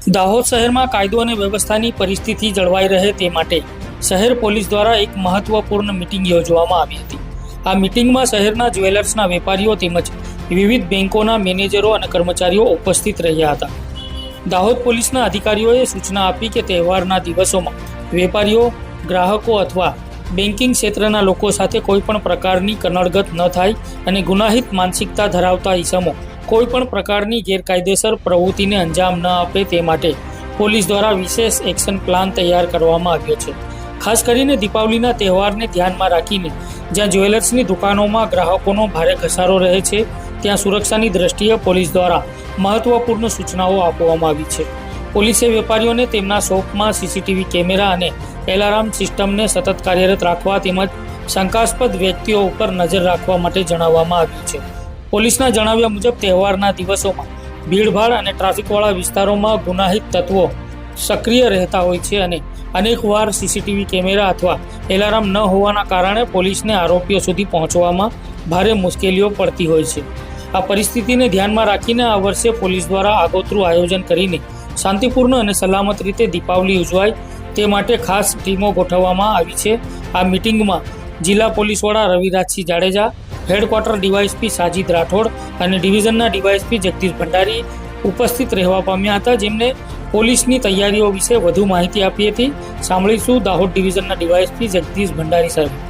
દાહોદ શહેરમાં કાયદો અને વ્યવસ્થાની પરિસ્થિતિ જળવાઈ રહે તે માટે શહેર પોલીસ દ્વારા એક મહત્વપૂર્ણ મીટિંગ યોજવામાં આવી હતી। આ મીટિંગમાં શહેરના જ્વેલર્સના વેપારીઓ તેમજ વિવિધ બેંકોના મેનેજરો અને કર્મચારીઓ ઉપસ્થિત રહ્યા હતા। દાહોદ પોલીસના અધિકારીઓએ સૂચના આપી કે તહેવારના દિવસોમાં વેપારીઓ, ગ્રાહકો અથવા બેન્કિંગ ક્ષેત્રના લોકો સાથે કોઈપણ પ્રકારની કનડગત ન થાય અને ગુનાહિત માનસિકતા ધરાવતા ઇસમો કોઈપણ પ્રકારની ગેરકાયદેસર પ્રવૃત્તિને અંજામ ન આપે તે માટે પોલીસ દ્વારા વિશેષ એક્શન પ્લાન તૈયાર કરવામાં આવ્યો છે। ખાસ કરીને દીપાવલીના તહેવારને ધ્યાનમાં રાખીને જ્યાં જ્વેલર્સની દુકાનોમાં ગ્રાહકોનો ભારે ઘસારો રહે છે ત્યાં સુરક્ષાની દ્રષ્ટિએ પોલીસ દ્વારા મહત્વપૂર્ણ સૂચનાઓ આપવામાં આવી છે। પોલીસે વેપારીઓને તેમના શોપમાં સીસીટીવી કેમેરા અને એલાર્મ સિસ્ટમને સતત કાર્યરત રાખવા તેમજ શંકાસ્પદ વ્યક્તિઓ ઉપર નજર રાખવા માટે જણાવવામાં આવ્યું છે। પોલીસના જણાવ્યા મુજબ તહેવારના દિવસોમાં ભીડભાડ અને ટ્રાફિકવાળા વિસ્તારોમાં ગુનાહિત તત્વો સક્રિય રહેતા હોય છે અને અનેકવાર સીસીટીવી કેમેરા અથવા એલાર્મ ન હોવાના કારણે પોલીસને આરોપીઓ સુધી પહોંચવામાં ભારે મુશ્કેલીઓ પડતી હોય છે। આ પરિસ્થિતિને ધ્યાનમાં રાખીને આ વર્ષે પોલીસ દ્વારા આગોતરું આયોજન કરીને શાંતિપૂર્ણ અને સલામત રીતે દીપાવલી ઉજવાય તે માટે ખાસ ટીમો ગોઠવવામાં આવી છે। આ મિટિંગમાં જિલ્લા પોલીસ વડા રવિરાજસિંહ જાડેજા, હેડક્વાર્ટર ડીવાયએસપી સાજિદ રાઠોડ અને ડિવિઝનના ડીવાયએસપી જગદીશ ભંડારી ઉપસ્થિત રહેવા પામ્યા હતા, જેમને પોલીસની તૈયારીઓ વિશે વધુ માહિતી આપી હતી। સાંભળીશું દાહોદ ડિવિઝનના ડીવાયએસપી જગદીશ ભંડારી સાહેબ।